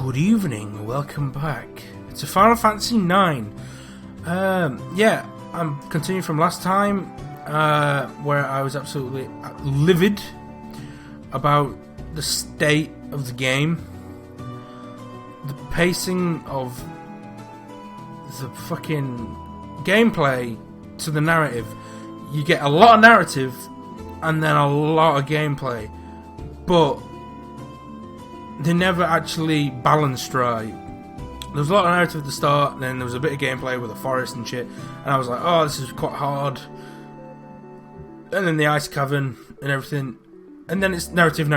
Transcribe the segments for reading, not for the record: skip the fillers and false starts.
Good evening, welcome back to Final Fantasy IX. Yeah, I'm continuing from last time, where I was absolutely livid about the state of the game, the pacing of the fucking gameplay to the narrative. You get a lot of narrative and then a lot of gameplay, but they never actually balanced right. There was a lot of narrative at the start, and then there was a bit of gameplay with the forest and shit, and I was like, oh, this is quite hard. And then the ice cavern and everything, and then it's narrative.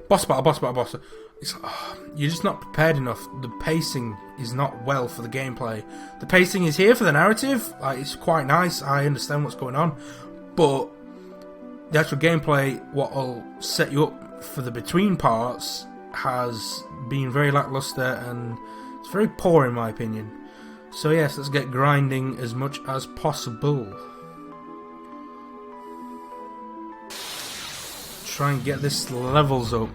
Boss battle. It's like, oh, you're just not prepared enough. The pacing is not well for the gameplay. The pacing is here for the narrative. Like, it's quite nice. I understand what's going on, but the actual gameplay, what will set you up for the between parts, has been very lackluster, and it's very poor in my opinion. So yes, let's get grinding as much as possible. Try and get this levels up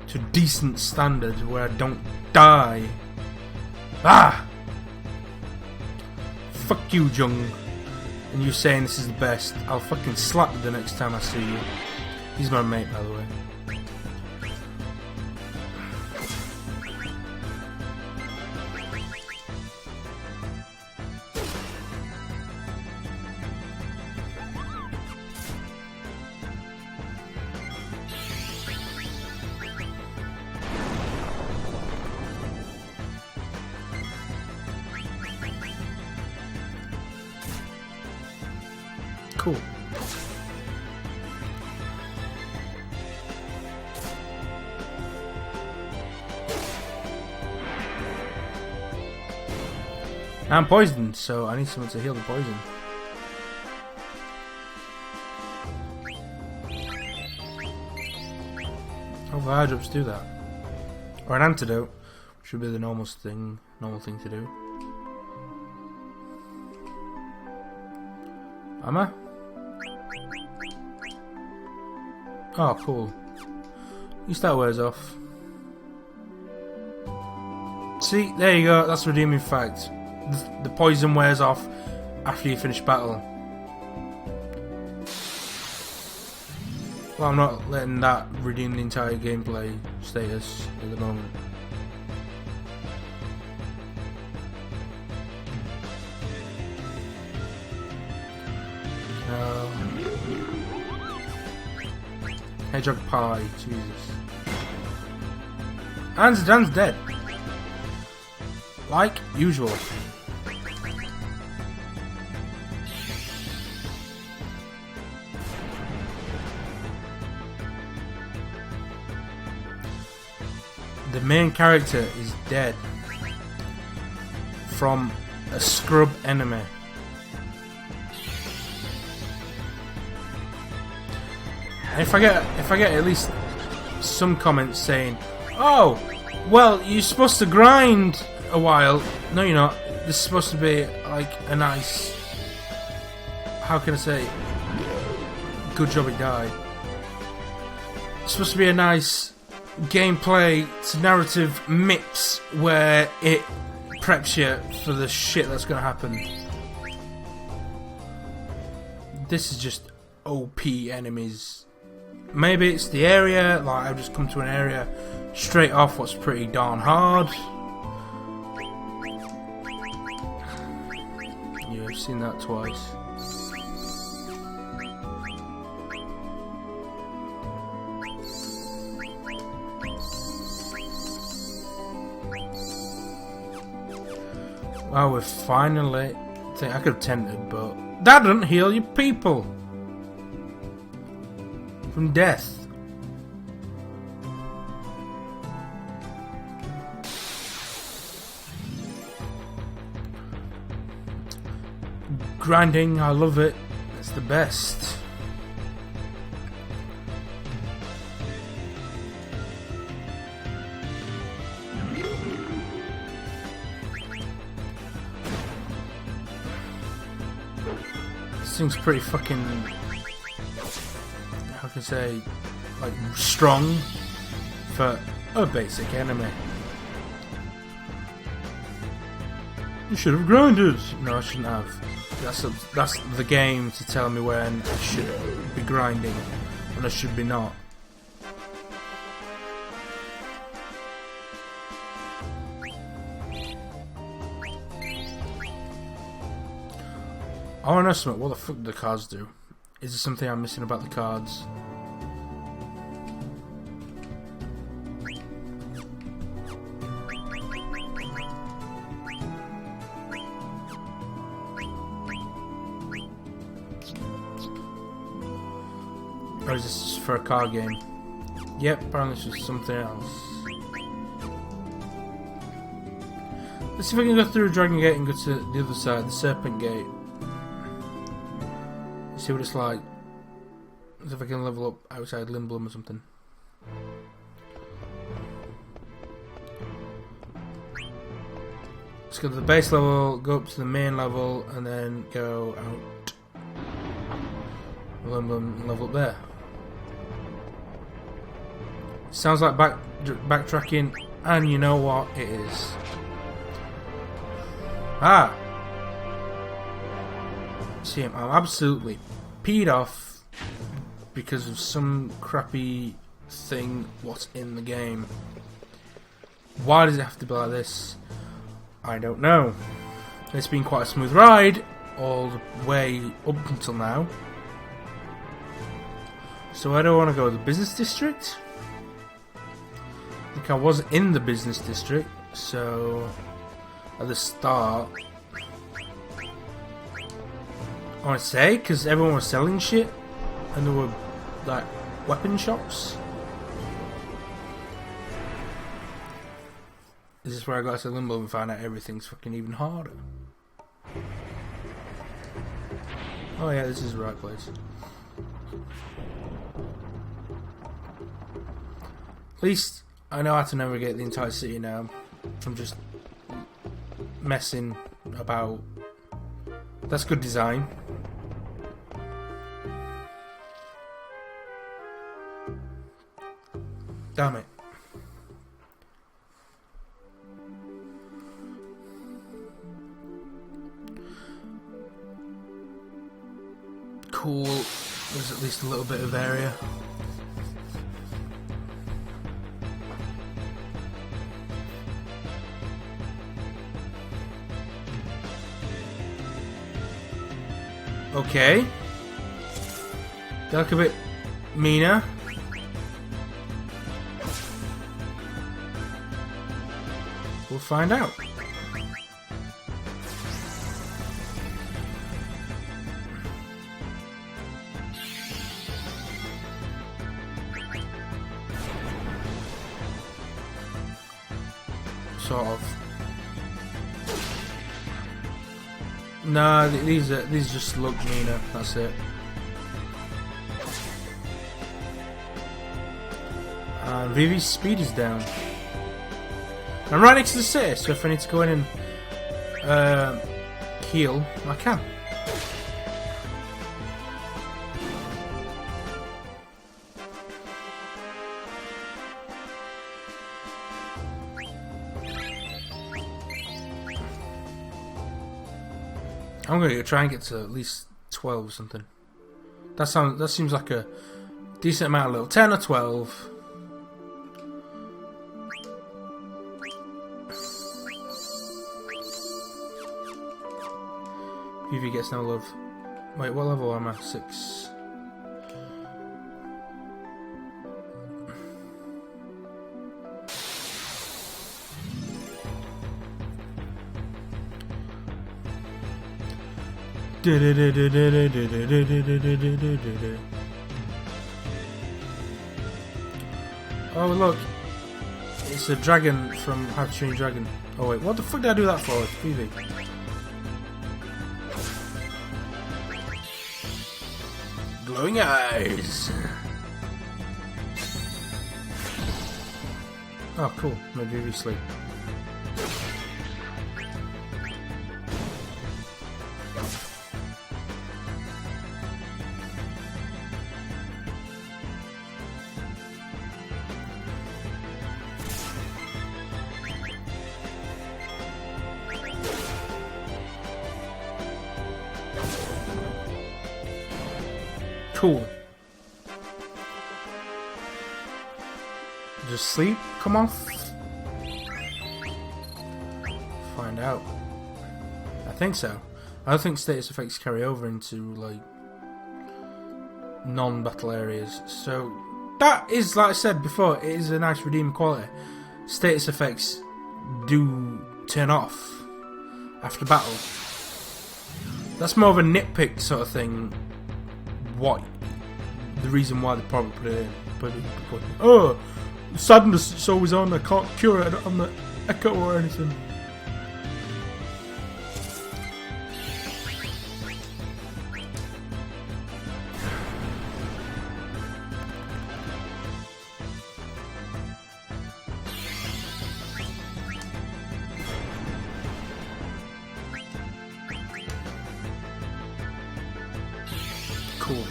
to decent standard where I don't die. Ah! Fuck you, Jung. And you saying this is the best. I'll fucking slap you the next time I see you. He's my mate, by the way. Cool. I'm poisoned, so I need someone to heal the poison. How do eye drops do that? Or an antidote, which would be the normal thing to do. Am I? Oh, cool. At least that wears off. See, there you go. That's a redeeming fact. The poison wears off after you finish battle. Well, I'm not letting that redeem the entire gameplay status at the moment. Hedgehog pie, Jesus. And Zidane's dead. Like usual. The main character is dead from a scrub enemy. And if I get at least some comments saying, "Oh, well, you're supposed to grind a while." No, you're not. This is supposed to be like a nice, how can I say, good job he died. It's supposed to be a nice gameplay to narrative mix where it preps you for the shit that's gonna happen. This is just OP enemies. Maybe it's the area, like I've just come to an area straight off what's pretty darn hard. Yeah, I've seen that twice. Well, we're finally... I could have tented, but that doesn't heal your people from death. Grinding, I love it. It's the best. This thing's pretty fucking, how can I say, like strong for A basic enemy. You should have grinded. No, I shouldn't have. That's the game to tell me when I should be grinding and I should be not. I want to know something. What the fuck do the cards do? Is there something I'm missing about the cards? Or is this for a card game? Yep, apparently this is something else. Let's see if I can go through Dragon Gate and go to the other side, the Serpent Gate. See what it's like. See if I can level up outside Limblum or something. Let's go to the base level, go up to the main level, and then go out Limblum and level up there. Sounds like backtracking, and you know what it is. Ah! See, I'm absolutely peed off because of some crappy thing what's in the game. Why does it have to be like this? I don't know. It's been quite a smooth ride all the way up until now. So where do I want to go? The business district? I think I was in the business district, so at the start I want to say, because everyone was selling shit and there were like weapon shops. Is this where I got to Limbo and found out everything's fucking even harder? Oh yeah, this is the right place. At least I know how to navigate the entire city now from just messing about. That's good design. Damn it. Cool. There's at least a little bit of area. Okay. They look a bit meaner. We'll find out. Sort of. No, these just look meaner. That's it. And Vivi's speed is down. I'm right next to the city, so if I need to go in and heal, I can. I'm gonna try and get to at least 12 or something. That seems like a decent amount of level. 10 or 12. Vivi gets no love. Wait, what level am I? 6. Oh look, it's a dragon from How to Train Your Dragon. Oh wait, what the fuck did I do that for? Vivi. Glowing eyes. Oh cool, made Vivi sleep. Cool. Does sleep come off? Find out. I think so. I don't think status effects carry over into like non-battle areas. So that is, like I said before, it is a nice redeeming quality. Status effects do turn off after battle. That's more of a nitpick sort of thing. What? The reason why they probably put it in. Oh, sadness is always on. I can't cure it. I'm not echo or anything. Cool.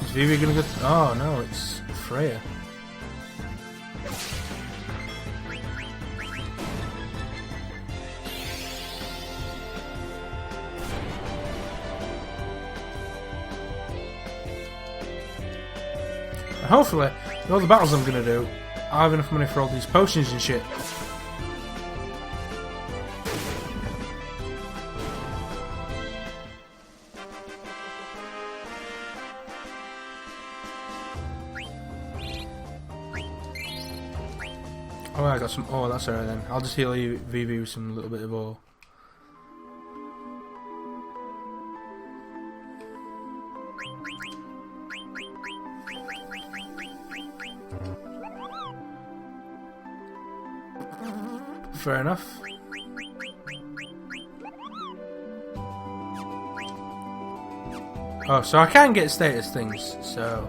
Is Vivi gonna go? Oh no, it's Freya. And hopefully, with all the battles I'm gonna do, I have enough money for all these potions and shit. Oh, I got some. Oh, that's alright then. I'll just heal you, Vivi, with some little bit of ore. Fair enough. Oh, so I can get status things, so.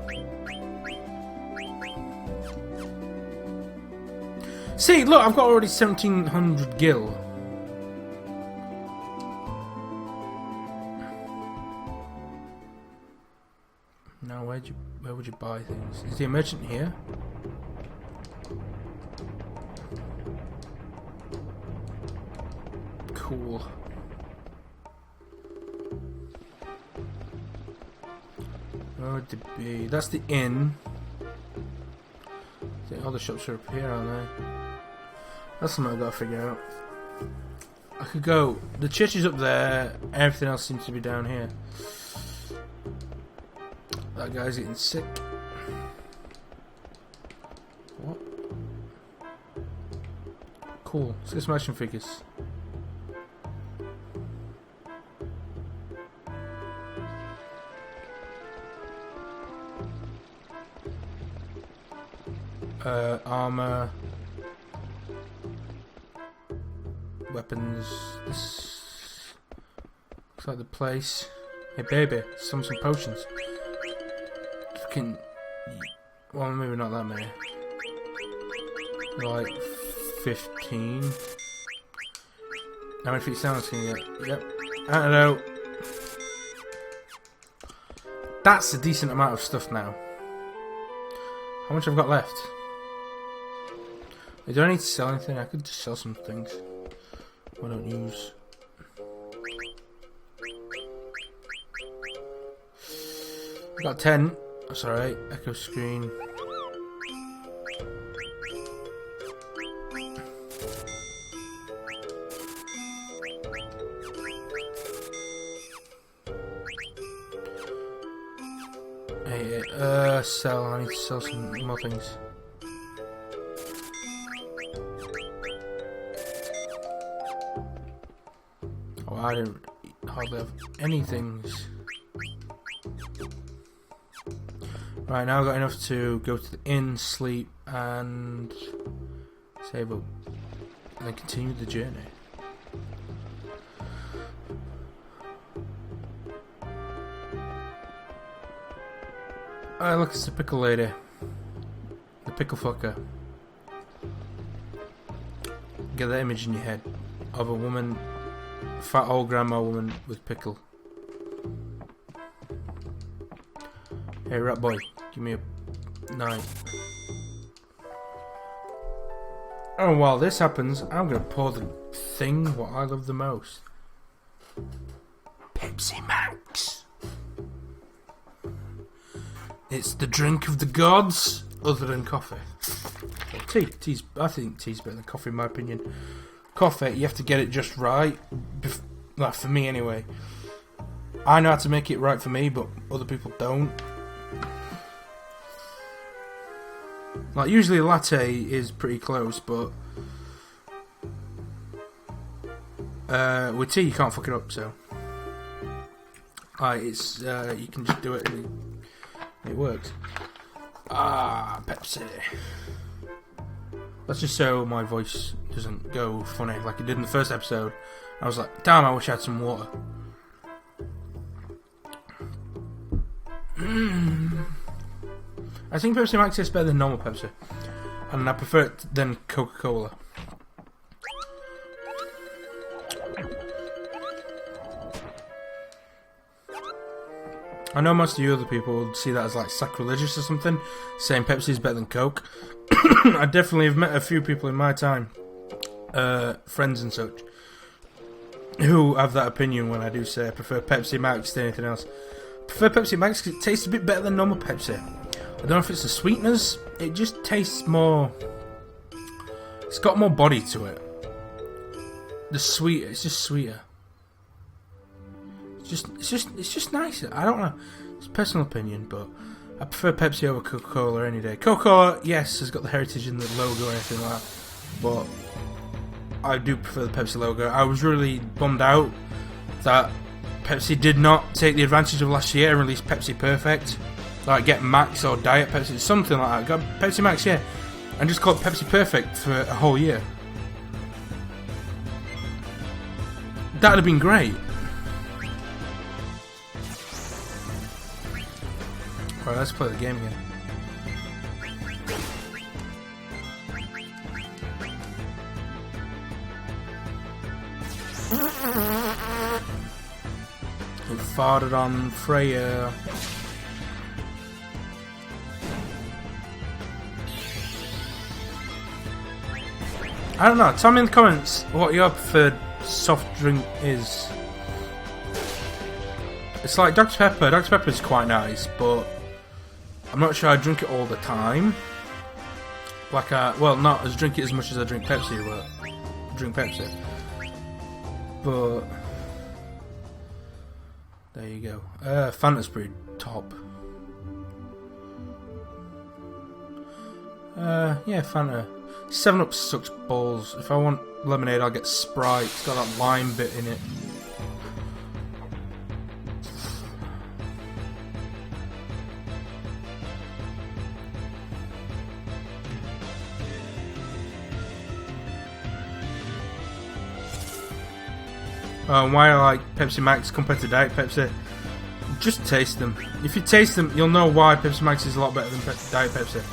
See, look, I've got already 1700 gil. Now, where would you buy things? Is the merchant here? Cool. Where would it be? That's the inn. I think all the shops are up here, aren't they? That's something I've got to figure out. I could go. The church is up there. Everything else seems to be down here. That guy's getting sick. What? Cool. Let's get some action figures. Armor. Weapons. This looks like the place. Hey baby, some potions. Fucking. Well, maybe not that many. Like 15. How many feet sounds can you get? Yep. Antidote. That's a decent amount of stuff now. How much have I got left? Do I need to sell anything? I could just sell some things I don't use. I got 10. That's alright. Echo screen. Hey, sell. I need to sell some more things. I didn't hardly have any things. Right, now I've got enough to go to the inn, sleep, and save up, and then continue the journey. Look, it's the pickle lady. The pickle fucker. Get that image in your head of a woman, fat old grandma woman with pickle. Hey rat boy, give me a knife. Oh, while this happens, I'm gonna pour the thing what I love the most. Pickle. It's the drink of the gods, other than coffee. Tea's. I think tea's better than coffee, in my opinion. Coffee, you have to get it just right. Like for me, anyway. I know how to make it right for me, but other people don't. Like usually, a latte is pretty close, but with tea you can't fuck it up. So, it's you can just do it and it works. Pepsi. That's just so my voice doesn't go funny like it did in the first episode. I was like, damn, I wish I had some water. I think Pepsi Max is better than normal Pepsi, and I prefer it than Coca-Cola. I know most of you other people would see that as like sacrilegious or something, saying Pepsi is better than Coke. I definitely have met a few people in my time, friends and such, who have that opinion when I do say I prefer Pepsi Max to anything else. I prefer Pepsi Max because it tastes a bit better than normal Pepsi. I don't know if it's the sweetness, it just tastes more... It's got more body to it. It's just sweeter. It's just nicer. I don't know. It's a personal opinion, but I prefer Pepsi over Coca-Cola any day. Coca-Cola, yes, has got the heritage in the logo or anything like that, but I do prefer the Pepsi logo. I was really bummed out that Pepsi did not take the advantage of last year and release Pepsi Perfect. Like get Max or Diet Pepsi, something like that. Got Pepsi Max, yeah, and just call it Pepsi Perfect for a whole year. That'd have been great. Alright, let's play the game again. It farted on Freya. I don't know, tell me in the comments what your preferred soft drink is. It's like Dr. Pepper. Dr. Pepper is quite nice, but I'm not sure I drink it all the time. Like well, not as drink it as much as I drink Pepsi, but drink Pepsi. But there you go. Fanta's pretty top. Yeah, Fanta. 7-Up sucks balls. If I want lemonade, I'll get Sprite. It's got that lime bit in it. Why I like Pepsi Max compared to Diet Pepsi? Just taste them. If you taste them, you'll know why Pepsi Max is a lot better than Diet Pepsi.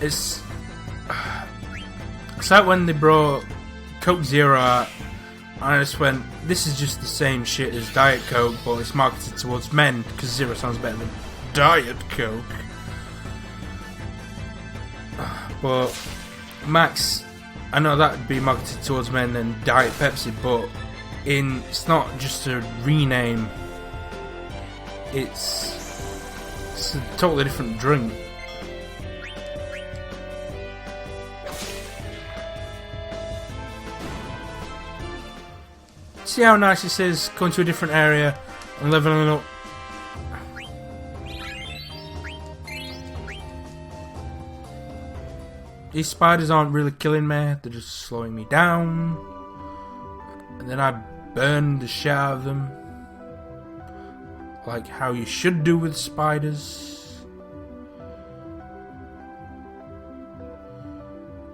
It's like when they brought Coke Zero out, and I just went, this is just the same shit as Diet Coke, but it's marketed towards men, because Zero sounds better than Diet Coke. But Max, I know that would be marketed towards men than Diet Pepsi, but it's not just a rename. It's a totally different drink. See how nice this is, going to a different area and leveling up. These spiders aren't really killing me, they're just slowing me down. And then I burn the shit out of them. Like how you should do with spiders.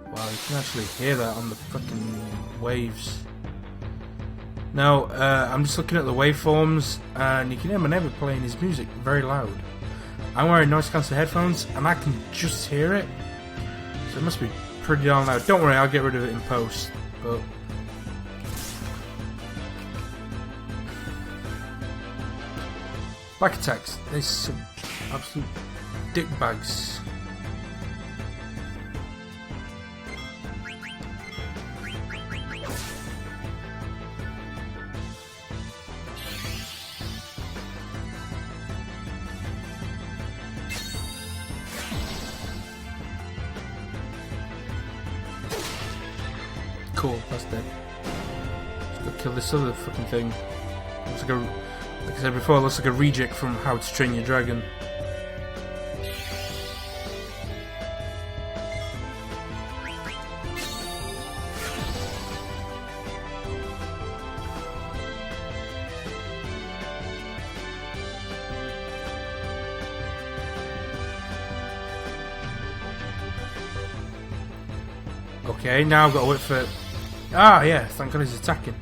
Wow, you can actually hear that on the fucking waves. Now, I'm just looking at the waveforms, and you can hear my neighbour playing his music very loud. I'm wearing noise cancelling headphones, and I can just hear it. So it must be pretty darn loud. Don't worry, I'll get rid of it in post. But back attacks. There's some absolute dick bags. Cool, that's dead. Just gotta kill this other fucking thing. Looks like like I said before, it looks like a reject from How to Train Your Dragon. Okay, now I've got to wait for... Ah, yeah, thank God he's attacking.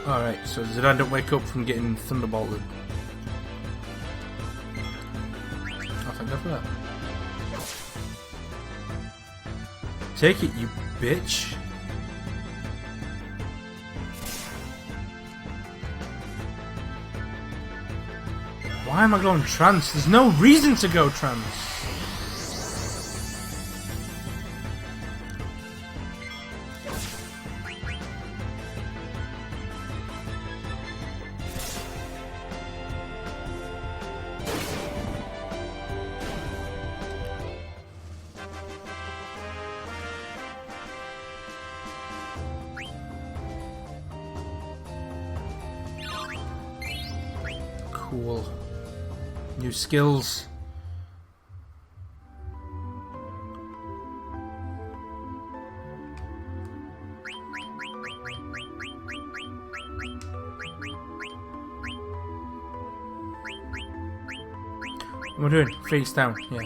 Alright, so did I don't wake up from getting thunderbolted? Oh, thank God for that. Take it, you bitch. Why am I going trance? There's no reason to go trance. Cool. New skills. What am I doing? Face down, yeah.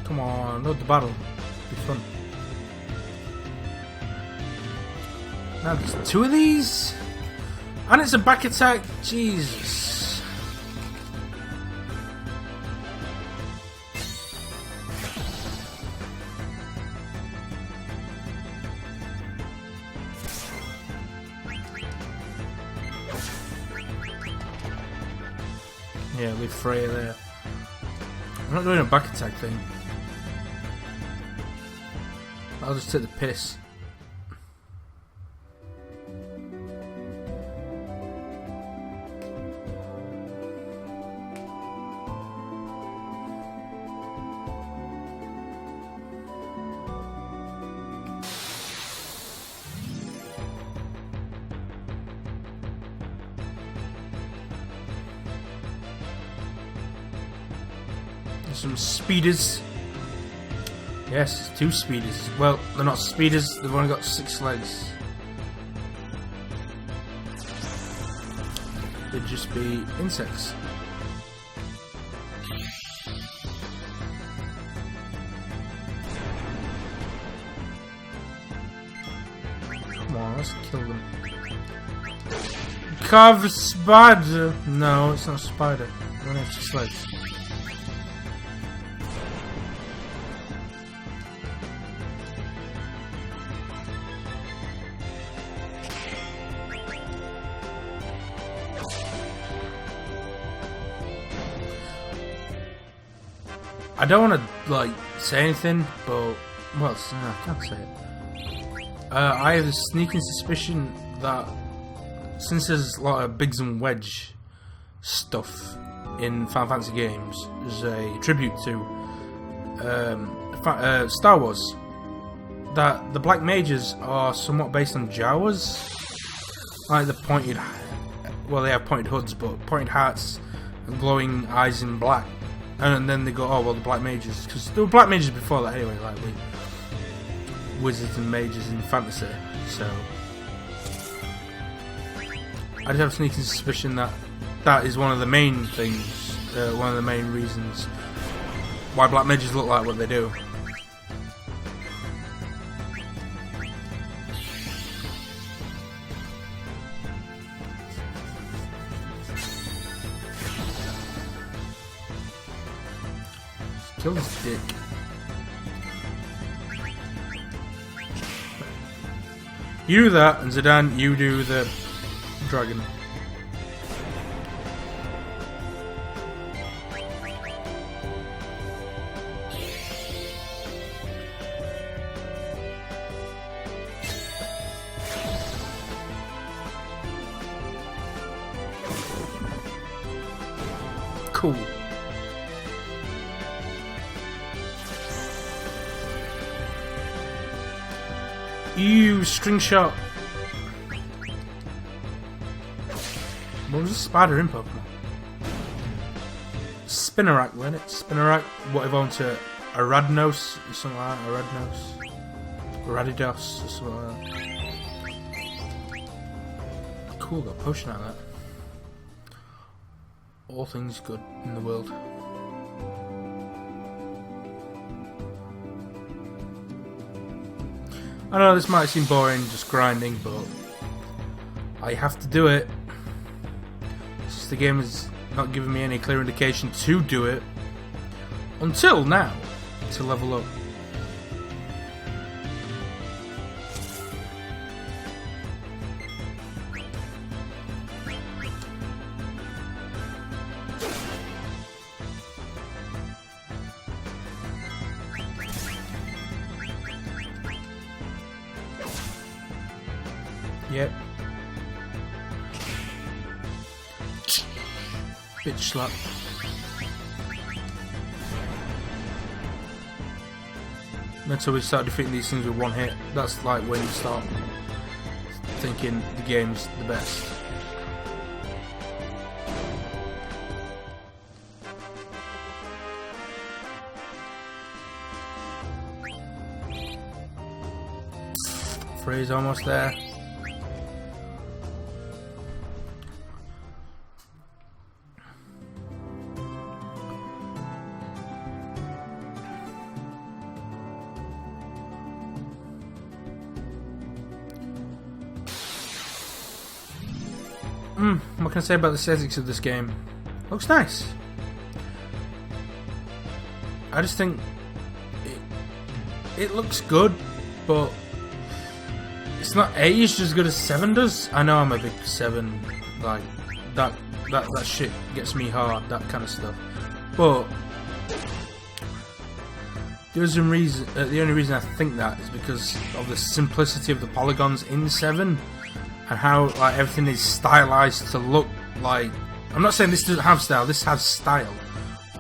Come on, load the battle. Be fun. Now there's two of these? And it's a back attack? Jesus. Yeah, leave Freya there. I'm not doing a back attack thing. I'll just take the piss. There's some speeders. Yes, two speeders. Well, they're not speeders, they've only got 6 legs. They'd just be insects. Come on, let's kill them. Carve a spider! No, it's not a spider. They only have 6 legs. I don't want to like say anything, but well, no, I can't say it. I have a sneaking suspicion that since there's a lot of Biggs and Wedge stuff in Final Fantasy games, as a tribute to Star Wars, that the Black Mages are somewhat based on Jawas, like the pointed. Well, they have pointed hoods, but pointed hats and glowing eyes in black. And then they go, oh well, the Black Mages, because there were Black Mages before that anyway, like the wizards and mages in fantasy. So I just have a sneaking suspicion that that is one of the main things, one of the main reasons why Black Mages look like what they do. Kill this dick. You do that, and Zidane, you do the dragon. Cool. You string shot. What was a spider in Pokemon? Spinnerack, wasn't it? Spinnerack, what evolved to Aradnos or something like that? Aradnos? Radidos or something like that. Cool, got a potion out of that. All things good in the world. I know this might seem boring, just grinding, but I have to do it. Since the game has not given me any clear indication to do it until now, to level up. Yep. Bitch slap. Until we start defeating these things with one hit, that's like when you start thinking the game's the best. Freeze almost there. What can I say about the aesthetics of this game? Looks nice. I just think it looks good, but it's not aged as good as 7 does. I know I'm a big 7, like that shit gets me hard, that kind of stuff. But there's a reason. The only reason I think that is because of the simplicity of the polygons in 7. And how like everything is stylized to look like. I'm not saying this doesn't have style. This has style,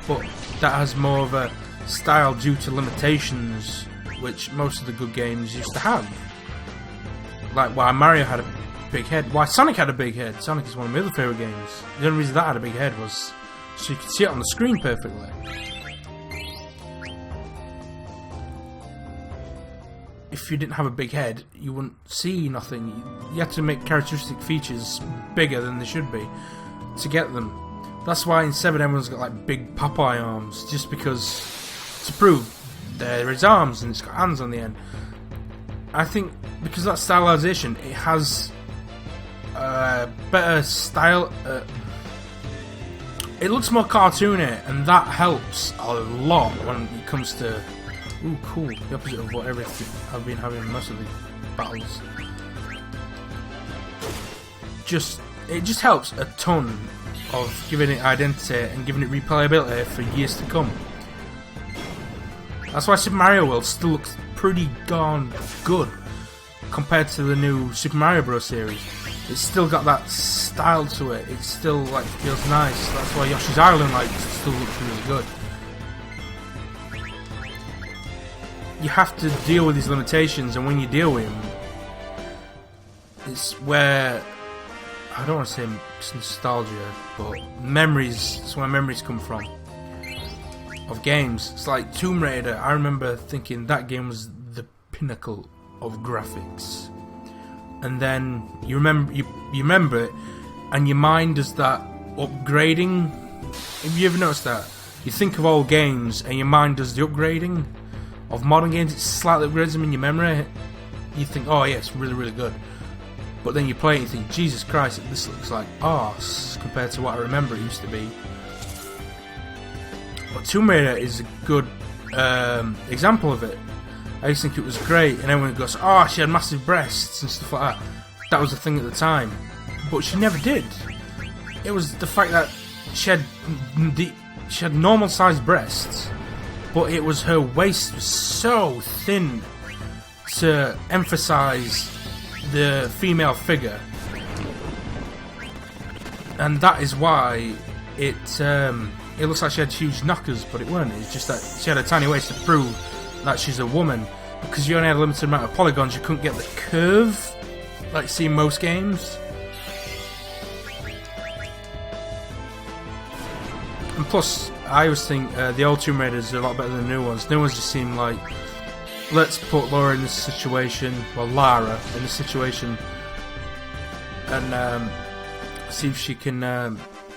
but that has more of a style due to limitations, which most of the good games used to have. Like why Mario had a big head. Why Sonic had a big head. Sonic is one of my other favourite games. The only reason that had a big head was so you could see it on the screen perfectly. If you didn't have a big head, you wouldn't see nothing. You had to make characteristic features bigger than they should be to get them. That's why in 7 everyone's got like big Popeye arms, just because to prove there is arms and it's got hands on the end. I think because of that stylization, it has better style. It looks more cartoony, and that helps a lot when it comes to. Ooh, cool. The opposite of what everything I've been having most of the battles. It just helps a ton of giving it identity and giving it replayability for years to come. That's why Super Mario World still looks pretty darn good compared to the new Super Mario Bros. Series. It's still got that style to it. It still like feels nice. That's why Yoshi's Island like still looks really good. You have to deal with these limitations, and when you deal with them, it's where I don't want to say it's nostalgia, but memories. It's where memories come from of games. It's like Tomb Raider. I remember thinking that game was the pinnacle of graphics, and then you remember it, and your mind does that upgrading. Have you ever noticed that? You think of old games, and your mind does the upgrading. Of modern games, it slightly upgrades them in your memory. You think, oh yeah, it's really, really good. But then you play it and you think, Jesus Christ, this looks like arse compared to what I remember it used to be. But Tomb Raider is a good example of it. I used to think it was great, and everyone goes, "Oh, she had massive breasts and stuff like that." That was the thing at the time, but she never did. It was the fact that she had normal-sized breasts, but it was her waist was so thin to emphasise the female figure, and that is why it looks like she had huge knockers, but it weren't. It's just that she had a tiny waist to prove that she's a woman. Because you only had a limited amount of polygons, you couldn't get the curve like you see in most games. And plus, I always think the old Tomb Raiders are a lot better than the new ones. New ones just seem like, let's put Laura in this situation, well, Lara in this situation, and see if she can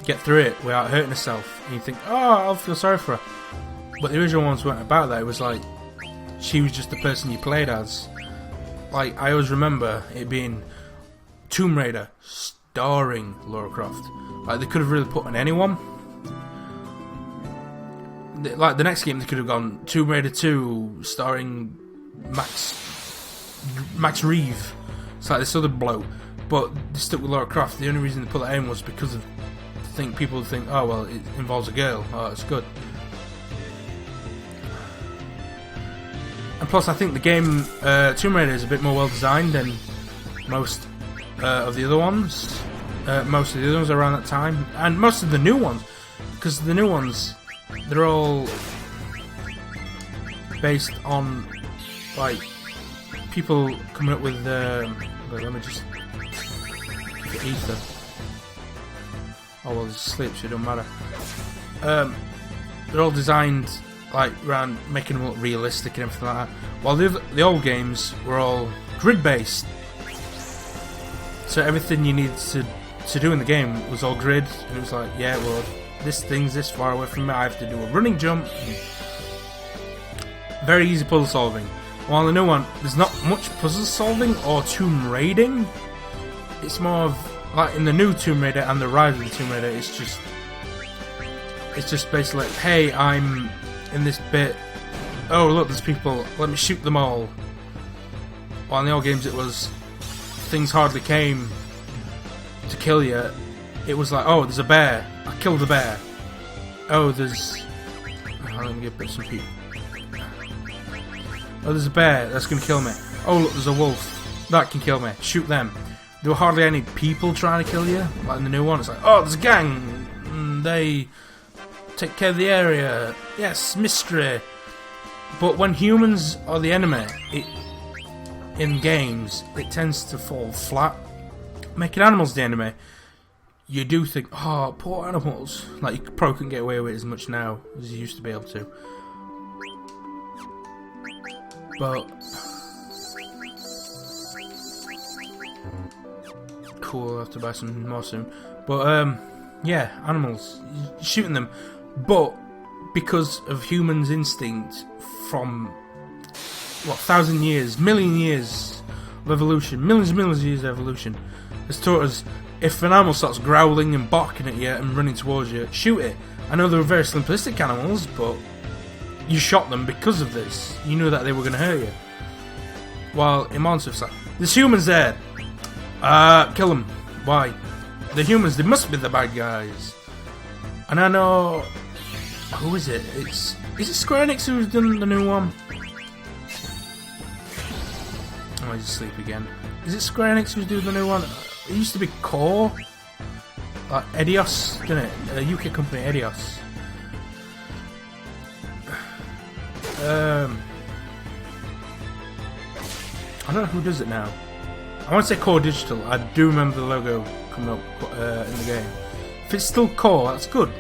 get through it without hurting herself. And you think, oh, I'll feel sorry for her. But the original ones weren't about that. It was like, she was just the person you played as. Like, I always remember it being Tomb Raider starring Lara Croft. Like, they could have really put on anyone. Like, the next game they could have gone Tomb Raider 2 starring Max Reeve. It's like this other bloke. But they stuck with Lara Croft. The only reason they put that in was because of people would think, oh, well, it involves a girl. Oh, it's good. And plus, I think the game Tomb Raider is a bit more well designed than most of the other ones. Most of the other ones around that time, and most of the new ones, because the new ones, they're all based on like people coming up with. Wait, let me just get Ethan. Oh well, he's asleep, so it don't matter. They're all designed like around making them look realistic and everything like that. While the old games were all grid based, so everything you needed to do in the game was all grid, and it was like, yeah, well, this thing's this far away from me, I have to do a running jump. Very easy puzzle solving. While the new one, there's not much puzzle solving or tomb raiding. It's more of like in the new Tomb Raider and the Rise of the Tomb Raider. It's just basically like, hey, I'm in this bit. Oh look, there's people. Let me shoot them all. While in the old games, it was things hardly came to kill you. It was like, oh, there's a bear. I killed the bear. Oh, there's. Oh, let me get some people. Oh, there's a bear. That's gonna kill me. Oh, look, there's a wolf. That can kill me. Shoot them. There were hardly any people trying to kill you. Like in the new one, it's like, oh, there's a gang. And they take care of the area. Yes, mystery. But when humans are the enemy, in games, it tends to fall flat. Making animals the enemy, you do think, oh, poor animals. Like, you probably couldn't get away with it as much now as you used to be able to. But cool, I'll have to buy some more soon. But yeah, animals, you're shooting them. But because of humans' instinct from what, 1,000 years, million years of evolution, millions and millions of years of evolution, has taught us, if an animal starts growling and barking at you and running towards you, shoot it. I know they were very simplistic animals, but you shot them because of this. You knew that they were going to hurt you. While in Monster, it's like, there's humans there. Kill them. Why? The humans, they must be the bad guys. And I know... Who is it? Is it Square Enix who's done the new one? Oh, he's asleep again. Is it Square Enix who's doing the new one? It used to be Core. Like Eidos, didn't it? A UK company, Eidos. I don't know who does it now. I want to say Core Digital. I do remember the logo coming up in the game. If it's still Core, that's good.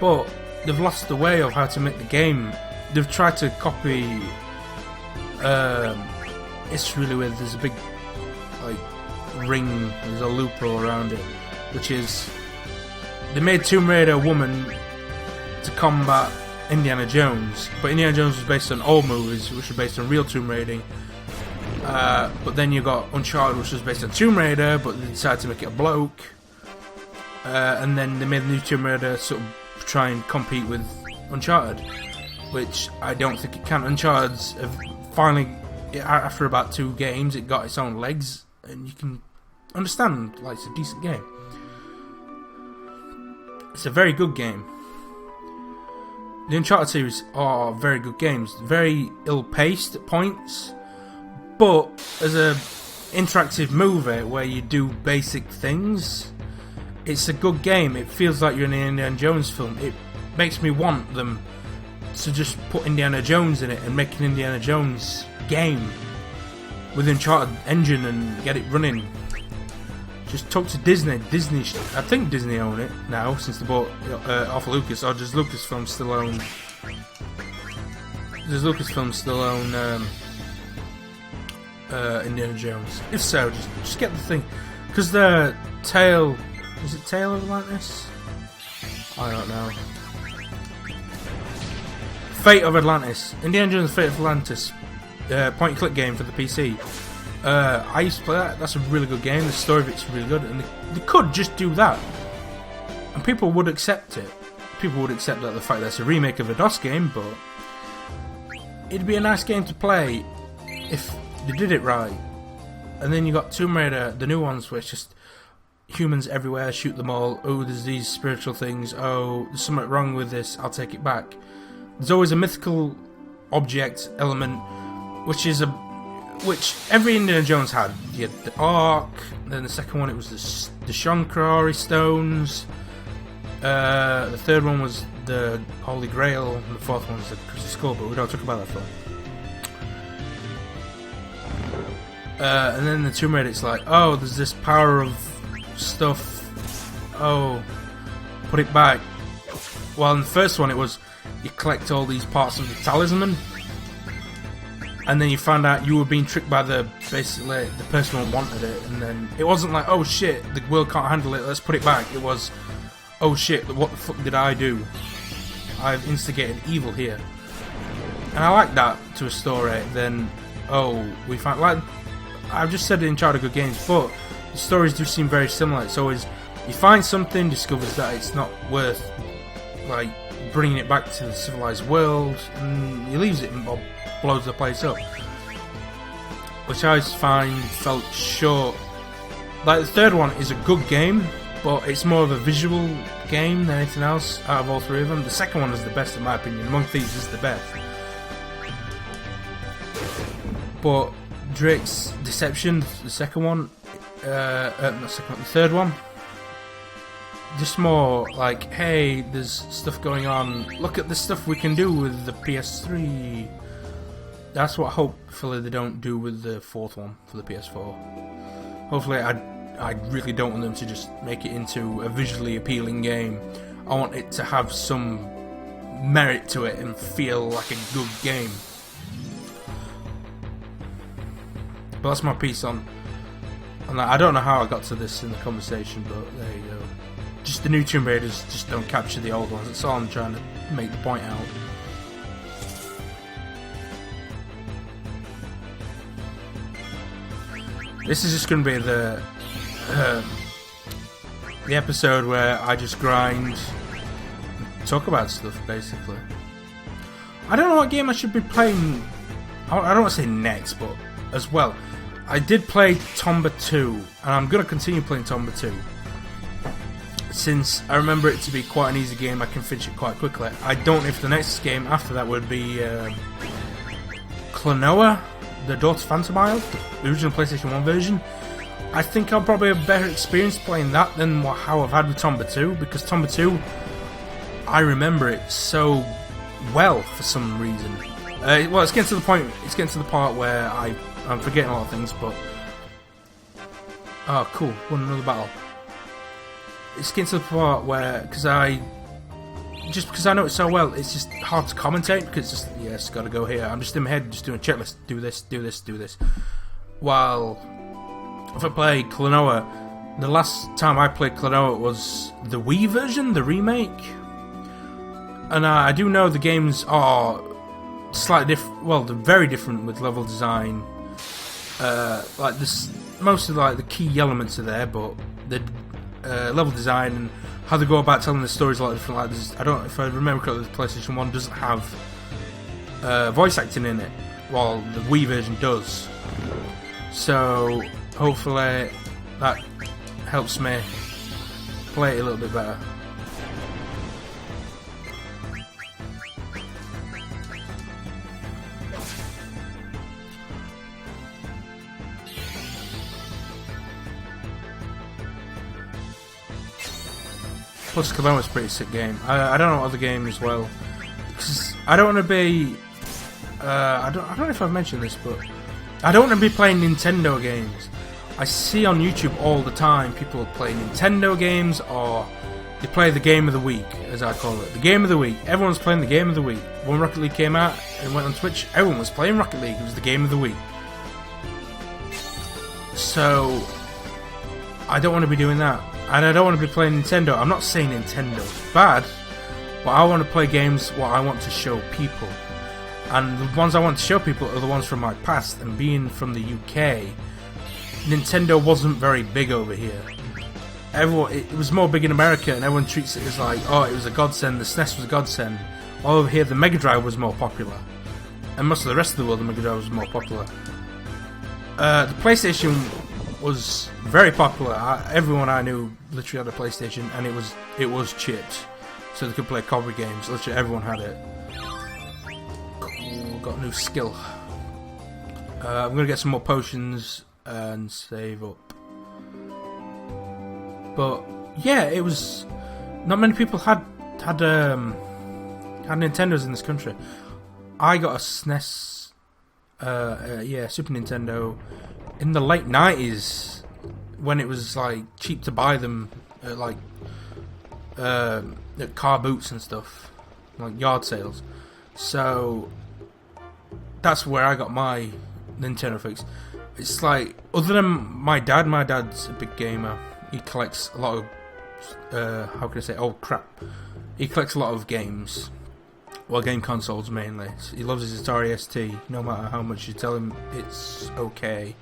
But they've lost the way of how to make the game. They've tried to copy. It's really weird. There's a big like ring. There's a loop all around it, which is they made Tomb Raider woman to combat Indiana Jones, but Indiana Jones was based on old movies, which were based on real tomb raiding. But then you got Uncharted, which was based on Tomb Raider, but they decided to make it a bloke. And then they made the new Tomb Raider sort of try and compete with Uncharted, which I don't think it can. Uncharted's a finally, after about 2 games, it got its own legs, and you can understand, like, it's a decent game. It's a very good game. The Uncharted series are very good games, very ill-paced at points, but as a interactive movie where you do basic things, it's a good game. It feels like you're in an Indiana Jones film. It makes me want them to just put Indiana Jones in it and make an Indiana Jones game with Uncharted engine and get it running. Just talk to Disney. I think Disney own it now since they bought off Lucas, or does Lucasfilm still own? Does Lucasfilm still own Indiana Jones? If so, just get the thing, because the Tale, is it Tale of Atlantis? I don't know. Fate of Atlantis, Indiana Jones: Fate of Atlantis, point-and-click game for the PC. I used to play that. That's a really good game. The story of it's really good, and they could just do that, and people would accept it. People would accept that the fact that it's a remake of a DOS game, but it'd be a nice game to play if they did it right. And then you got Tomb Raider, the new ones, where it's just humans everywhere, shoot them all. Oh, there's these spiritual things. Oh, there's something wrong with this. I'll take it back. There's always a mythical object element, which every Indiana Jones had. You had the Ark, then the second one it was the Shankari stones, the third one was the Holy Grail, and the fourth one was the Crystal Skull, but we don't talk about that film. And then the Tomb Raider, it's like, oh, there's this power of stuff, oh, put it back. Well, in the first one it was, you collect all these parts of the talisman, and then you found out you were being tricked by basically the person who wanted it, and then it wasn't like, oh shit, the world can't handle it, let's put it back. It was, oh shit, what the fuck did I do? I've instigated evil here. And I like that to a story. Then, oh, we find, like, I've just said it in Uncharted good games, but the stories do seem very similar. It's always, you find something, discovers that it's not worth, like, bringing it back to the civilized world, and he leaves it and blows the place up, which I find felt short. Like, the third one is a good game, but it's more of a visual game than anything else out of all 3 of them. The second one is the best in my opinion. Among Thieves is the best, but Drake's Deception, the second one, the third one, just more like, hey, there's stuff going on, look at the stuff we can do with the PS3. That's what hopefully they don't do with the 4th one for the PS4. Hopefully, I really don't want them to just make it into a visually appealing game. I want it to have some merit to it and feel like a good game. But that's my piece on that. I don't know how I got to this in the conversation, but there you go. Just the new Tomb Raiders just don't capture the old ones. That's all I'm trying to make the point out. This is just going to be the episode where I just grind and talk about stuff, basically. I don't know what game I should be playing. I don't want to say next, but as well. I did play Tomba 2, and I'm going to continue playing Tomba 2. Since I remember it to be quite an easy game, I can finish it quite quickly. I don't know if the next game after that would be Klonoa, the Daughter Phantom Isle, the original PlayStation 1 version. I think I'll probably have a better experience playing that than how I've had with Tomba 2, because Tomba 2, I remember it so well for some reason. Well, it's getting to the point. It's getting to the part where I'm forgetting a lot of things, but oh, cool! Won another battle. It's getting to the part where, because I know it so well, it's just hard to commentate, because it's just, yes, gotta go here. I'm just in my head, just doing a checklist. Do this, do this, do this. While if I play Klonoa, the last time I played Klonoa was the Wii version, the remake, and I do know the games are slightly different. Well, they're very different with level design. Like this, most of like the key elements are there, but the level design and how they go about telling the stories a lot different. Like, I don't, if I remember correctly, the PlayStation 1 doesn't have voice acting in it, well, the Wii version does. So hopefully that helps me play it a little bit better. Plus, Cologne a pretty sick game. I don't know other games as well. Cause I don't want to be. I don't know if I've mentioned this, but I don't want to be playing Nintendo games. I see on YouTube all the time people play Nintendo games, or they play the game of the week, as I call it. The game of the week. Everyone's playing the game of the week. When Rocket League came out and went on Twitch, everyone was playing Rocket League. It was the game of the week. So I don't want to be doing that. And I don't want to be playing Nintendo. I'm not saying Nintendo's bad, but I want to play games what I want to show people. And the ones I want to show people are the ones from my past. And being from the UK, Nintendo wasn't very big over here. It was more big in America, and everyone treats it as like, oh, it was a godsend, the SNES was a godsend. While over here, the Mega Drive was more popular. And most of the rest of the world, the Mega Drive was more popular. The PlayStation was very popular. Everyone I knew literally had a PlayStation, and it was chipped, so they could play copy games. Literally everyone had it. Cool, got a new skill. I'm gonna get some more potions and save up. But yeah, it was not many people had Nintendos in this country. I got a SNES, Super Nintendo, in the late 90s, when it was like cheap to buy them at like at car boots and stuff, like yard sales. So that's where I got my Nintendo fix. It's like, other than my dad's a big gamer. He collects a lot of how can I say, oh crap, he collects a lot of games, well, game consoles mainly. He loves his Atari ST, no matter how much you tell him it's okay.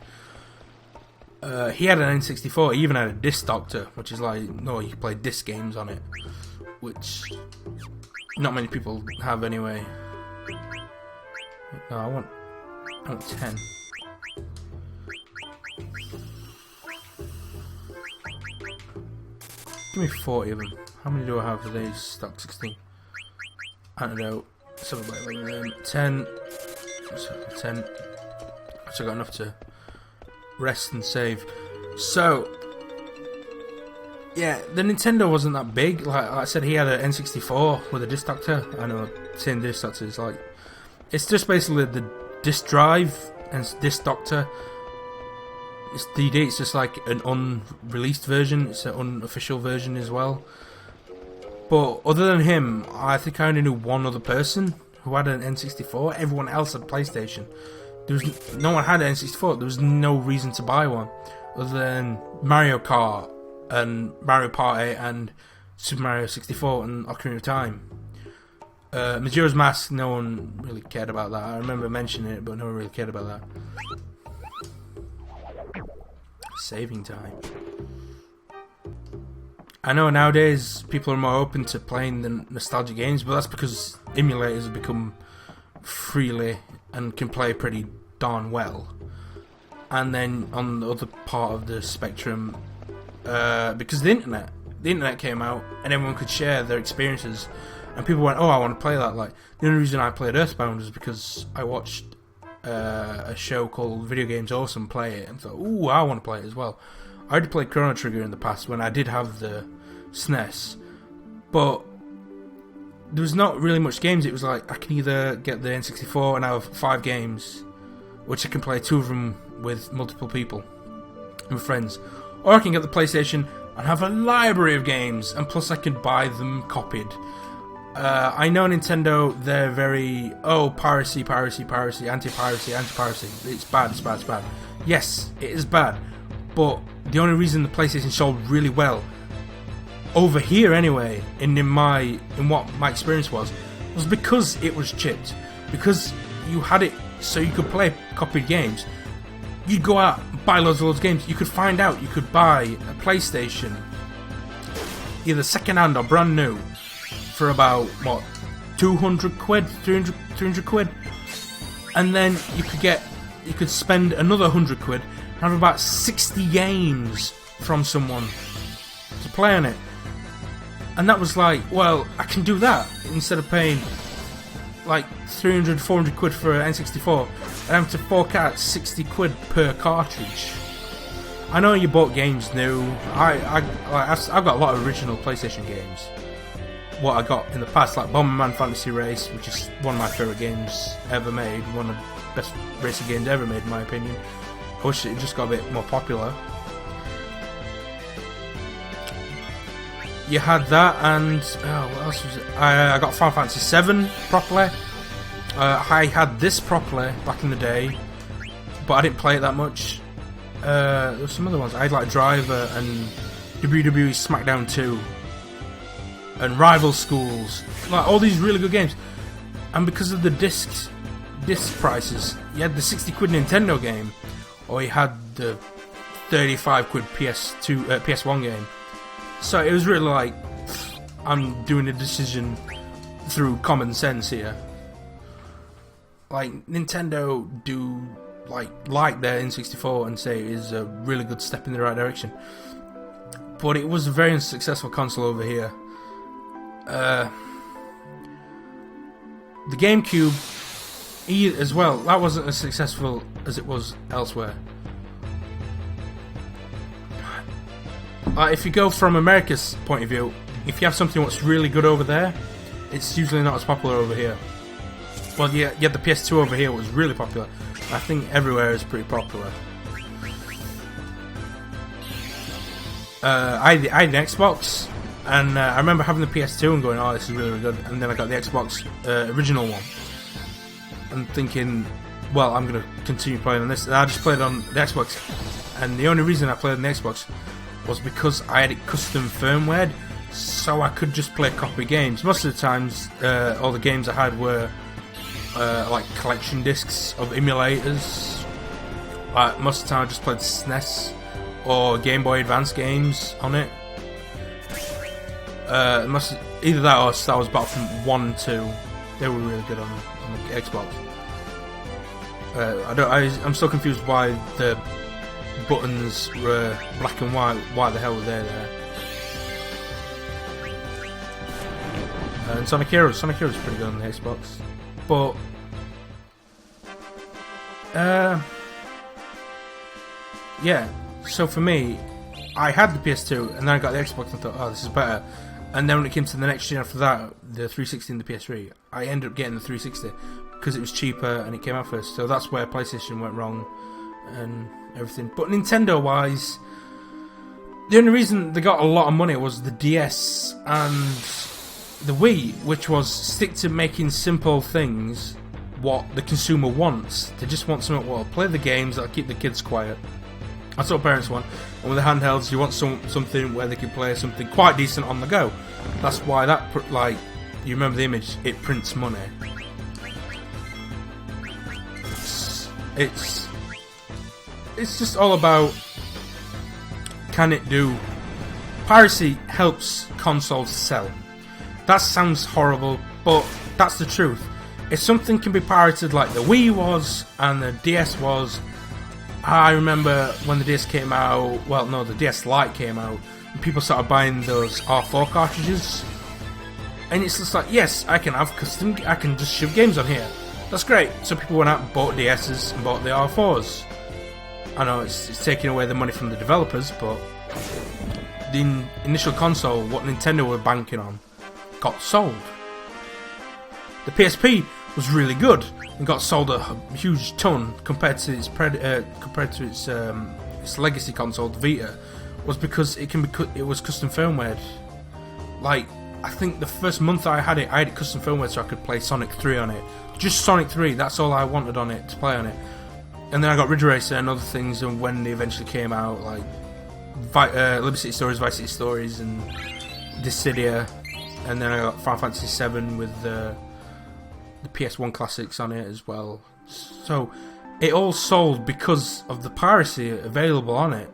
He had an N64, he even had a disc doctor, which is like, no, you can play disc games on it, which not many people have anyway. No, I want 10. Give me 40 of them. How many do I have for these? Stock 16. Antidote. 7 by 11. 10. 10. Actually got enough to rest and save. So, yeah, the Nintendo wasn't that big. Like I said, he had an N64 with a disc doctor. I know, saying disc doctor is like, it's just basically the disc drive and disc doctor. It's DD, it's just like an unreleased version, it's an unofficial version as well. But other than him, I think I only knew one other person who had an N64. Everyone else had PlayStation. No one had an N64, there was no reason to buy one. Other than Mario Kart and Mario Party and Super Mario 64 and Ocarina of Time. Majora's Mask, no one really cared about that. I remember mentioning it, but no one really cared about that. Saving time. I know nowadays people are more open to playing the nostalgic games, but that's because emulators have become freely and can play pretty darn well. And then on the other part of the spectrum, because the internet came out and everyone could share their experiences, and people went, oh, I want to play that. Like, the only reason I played Earthbound was because I watched a show called Video Games Awesome play it and thought, ooh, I want to play it as well. I had played Chrono Trigger in the past when I did have the SNES, but there was not really much games. It was like, I can either get the N64 and have 5 games, which I can play 2 of them with multiple people and friends, or I can get the PlayStation and have a library of games, and plus I can buy them copied. I know Nintendo, they're very, piracy, anti-piracy. It's bad. Yes, it is bad. But the only reason the PlayStation sold really well, over here anyway, in what my experience was because it was chipped. Because you had it so you could play copied games. You'd go out and buy loads of games. You could find out you could buy a PlayStation either second hand or brand new for about, 200 quid, 300 quid. and then you could spend another 100 quid and have about 60 games from someone to play on it. And that was like, well, I can do that instead of paying like 300, 400 quid for an N64 and having to fork out 60 quid per cartridge. I know you bought games new. I've got a lot of original PlayStation games. What I got in the past, like Bomberman Fantasy Race, which is one of my favourite games ever made, one of the best racing games ever made in my opinion. I wish it just got a bit more popular. You had that, and what else was it? I got Final Fantasy VII properly. I had this properly back in the day, but I didn't play it that much. There were some other ones. I had like Driver and WWE SmackDown 2 and Rival Schools, like all these really good games. And because of the disc prices, you had the 60 quid Nintendo game, or you had the 35 quid PS1 game. So it was really like, I'm doing a decision through common sense here. Like, Nintendo do like their N64 and say it is a really good step in the right direction. But it was a very unsuccessful console over here. The GameCube as well, that wasn't as successful as it was elsewhere. If you go from America's point of view, if you have something that's really good over there, it's usually not as popular over here. Well, yeah, the PS2 over here was really popular. I think everywhere is pretty popular. I had an Xbox, and I remember having the PS2 and going, oh, this is really, really good. And then I got the Xbox original one, and thinking, well, I'm going to continue playing on this. And I just played on the Xbox, and the only reason I played on the Xbox was because I had it custom firmware, so I could just play copy games. Most of the times, all the games I had were like collection discs of emulators. Most of the time I just played SNES or Game Boy Advance games on it. Either that or Star Wars Battlefront 1 and 2. They were really good on the Xbox. I'm still confused why the buttons were black and white. Why the hell were they there? And Sonic Heroes is pretty good on the Xbox. But yeah, so for me, I had the PS2 and then I got the Xbox and thought, oh, this is better. And then when it came to the next gen after that, the 360 and the PS3, I ended up getting the 360 because it was cheaper and it came out first. So that's where PlayStation went wrong and everything. But Nintendo wise, the only reason they got a lot of money was the DS and the Wii, which was stick to making simple things what the consumer wants. They just want something, well, play the games that'll keep the kids quiet. That's what parents want. And with the handhelds, you want something where they can play something quite decent on the go. That's why that, like, you remember the image, it prints money. It's just all about, can it do? Piracy helps consoles sell. That sounds horrible, but that's the truth. If something can be pirated like the Wii was and the DS was, I remember when the DS came out, well no, the DS Lite came out, and people started buying those R4 cartridges, and it's just like, yes, I can just shove games on here. That's great. So people went out and bought DS's and bought the R4s. I know it's taking away the money from the developers, but the initial console, what Nintendo were banking on, got sold. The PSP was really good and got sold a huge ton compared to its its legacy console, the Vita, was because it was custom firmware. Like, I think the first month I had it custom firmware so I could play Sonic 3 on it. Just Sonic 3, that's all I wanted on it, to play on it. And then I got Ridge Racer and other things, and when they eventually came out, like Liberty City Stories, Vice City Stories, and Dissidia, and then I got Final Fantasy VII with the PS1 classics on it as well. So it all sold because of the piracy available on it.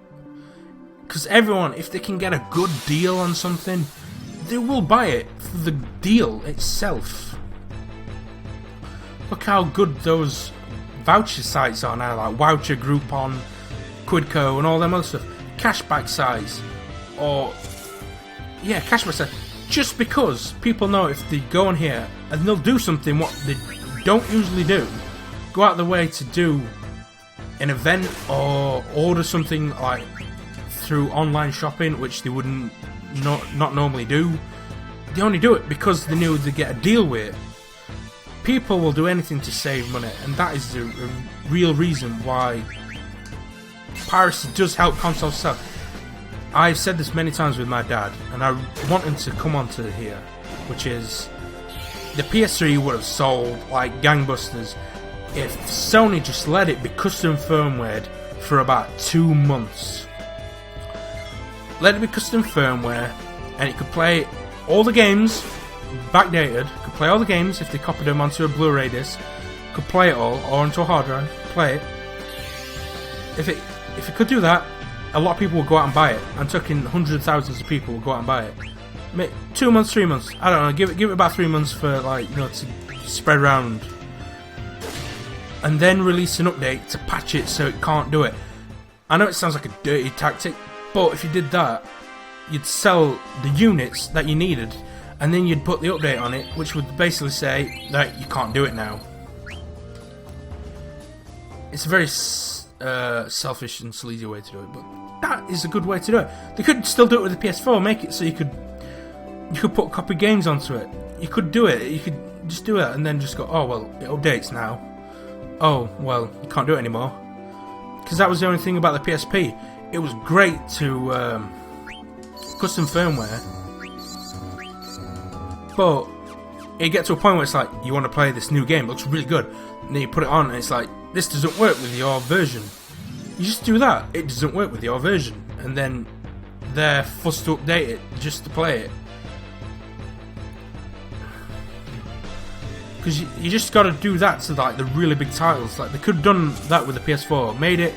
Because everyone, if they can get a good deal on something, they will buy it for the deal itself. Look how good those voucher sites are now, like Voucher, Groupon, Quidco, and all them other stuff. Cashback sites, or cashback sites. Just because people know if they go on here and they'll do something what they don't usually do, go out of the way to do an event or order something like through online shopping, which they wouldn't not normally do. They only do it because they knew they get a deal with it. People will do anything to save money, and that is the real reason why piracy does help consoles sell. I've said this many times with my dad, and I want him to come onto here, which is the PS3 would have sold like gangbusters if Sony just let it be custom firmware for about 2 months. Let it be custom firmware, and it could play all the games backdated, could play all the games if they copied them onto a Blu-ray disc, could play it all, or onto a hard drive, play it. If it could do that, a lot of people will go out and buy it. I'm talking hundreds of thousands of people will go out and buy it. 2 months, 3 months, I don't know, give it about 3 months for, like, to spread around. And then release an update to patch it so it can't do it. I know it sounds like a dirty tactic, but if you did that, you'd sell the units that you needed, and then you'd put the update on it, which would basically say that you can't do it now. It's a very selfish and sleazy way to do it, but that is a good way to do it. They could still do it with the PS4, make it so you could put copy games onto it. You could do it. You could just do it and then just go, oh well, it updates now. Oh well, you can't do it anymore. Because that was the only thing about the PSP. It was great to custom firmware, but it gets to a point where it's like, you want to play this new game, it looks really good, and then you put it on and it's like, this doesn't work with your version. You just do that, it doesn't work with your version, and then they're forced to update it just to play it. Because you just got to do that to like the really big titles. Like they could have done that with the PS4, made it.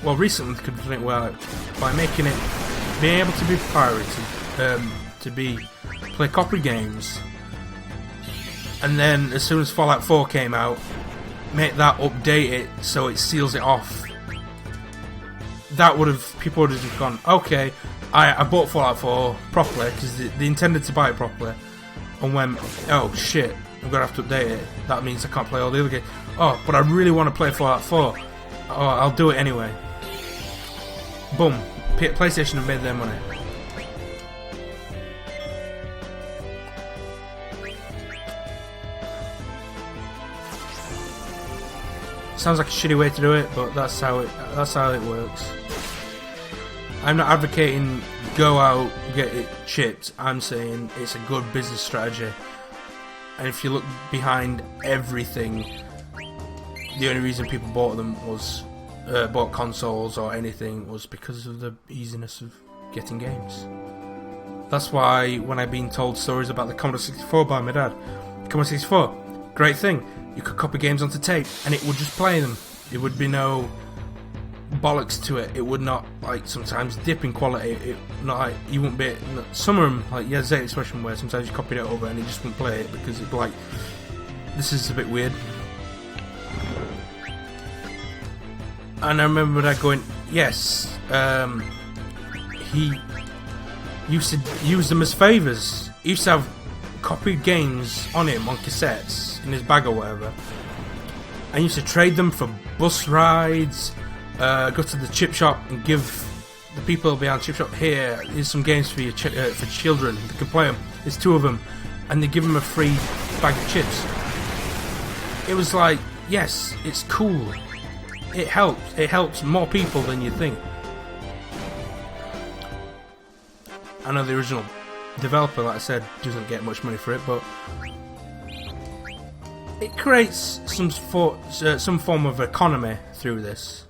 Well, recently they could have done it well by making it being able to be pirated, play copy games, and then as soon as Fallout 4 came out, make that update it so it seals it off. That would have, people would have just gone, okay, I bought Fallout 4 properly because they intended to buy it properly, and when, oh shit, I'm gonna have to update it. That means I can't play all the other games. Oh, but I really want to play Fallout 4. Oh, I'll do it anyway. Boom. PlayStation have made their money. Sounds like a shitty way to do it, but that's how it works. I'm not advocating go out, get it chipped. I'm saying it's a good business strategy. And if you look behind everything, the only reason people bought them was bought consoles or anything was because of the easiness of getting games. That's why when I've been told stories about the Commodore 64 by my dad, Commodore 64, great thing. You could copy games onto tape and it would just play them. It would be no bollocks to it. It would not, like, sometimes dip in quality. It not like you wouldn't be. Some of them, like, yeah, Z expression where sometimes you copied it over and it just wouldn't play it because it'd be like, this is a bit weird. And I remember that going, yes, he used to use them as favours. He used to have copied games on him on cassettes in his bag or whatever, and used to trade them for bus rides, go to the chip shop and give the people behind the chip shop, here's some games for your for children, they can play them, there's 2 of them, and they give them a free bag of chips. It was like, yes, it's cool. It helps more people than you think. I know the original developer, like I said, doesn't get much money for it, but it creates some form of economy through this.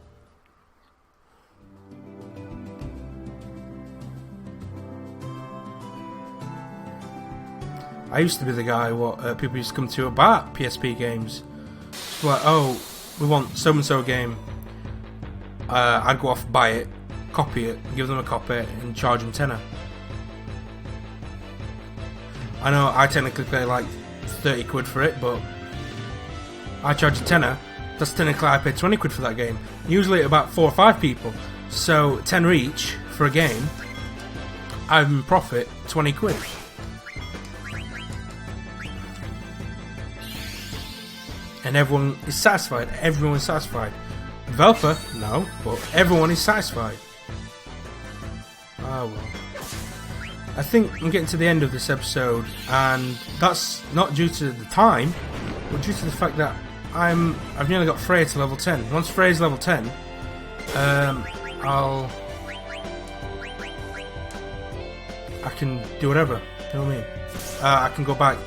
I used to be the guy what people used to come to about PSP games. It's like, oh, we want so and so game. I'd go off, buy it, copy it, give them a copy, and charge them £10. I know I technically pay like 30 quid for it, but I charge a tenner. That's technically I paid 20 quid for that game. Usually about 4 or 5 people. So 10 each for a game. I'm in profit 20 quid. And everyone is satisfied. Everyone is satisfied. Developer? No, but everyone is satisfied. Ah well. I think I'm getting to the end of this episode, and that's not due to the time, but due to the fact that I've nearly got Freya to level 10. Once Freya's level 10, I can do whatever. You know what I mean? I can go back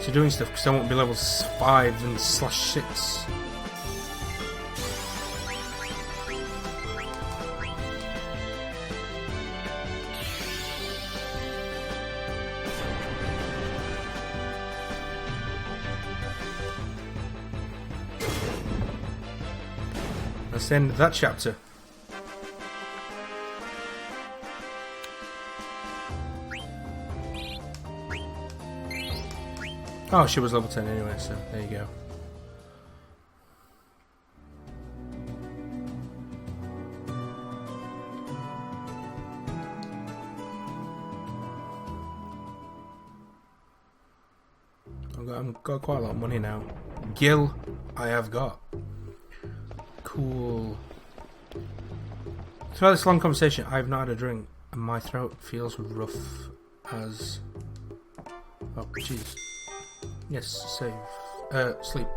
to doing stuff because I won't be level 5 and /6. That's the end of that chapter. Oh, she was level 10 anyway, so there you go. I've got quite a lot of money now. Gil, I have got. Cool. Throughout this long conversation, I have not had a drink, and my throat feels rough as... Oh, jeez. Yes, save. Sleep.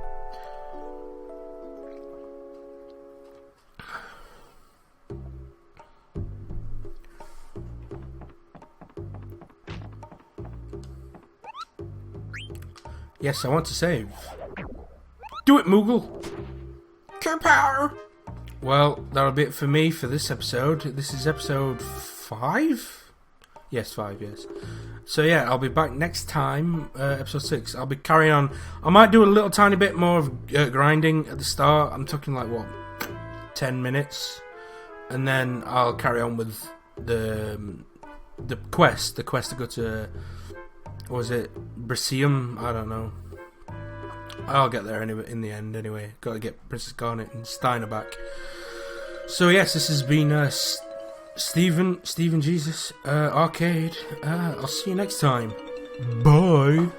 Yes, I want to save. Do it, Moogle! Power. Well, that'll be it for me for this episode. This is episode 5? Yes, 5, yes. So yeah, I'll be back next time, episode 6. I'll be carrying on. I might do a little tiny bit more of grinding at the start. I'm talking like, what, 10 minutes? And then I'll carry on with the quest. The quest to go to, what was it, Briseum? I don't know. I'll get there anyway, in the end anyway. Got to get Princess Garnet and Steiner back. So yes, this has been Stevingesus Arcade. I'll see you next time. Bye.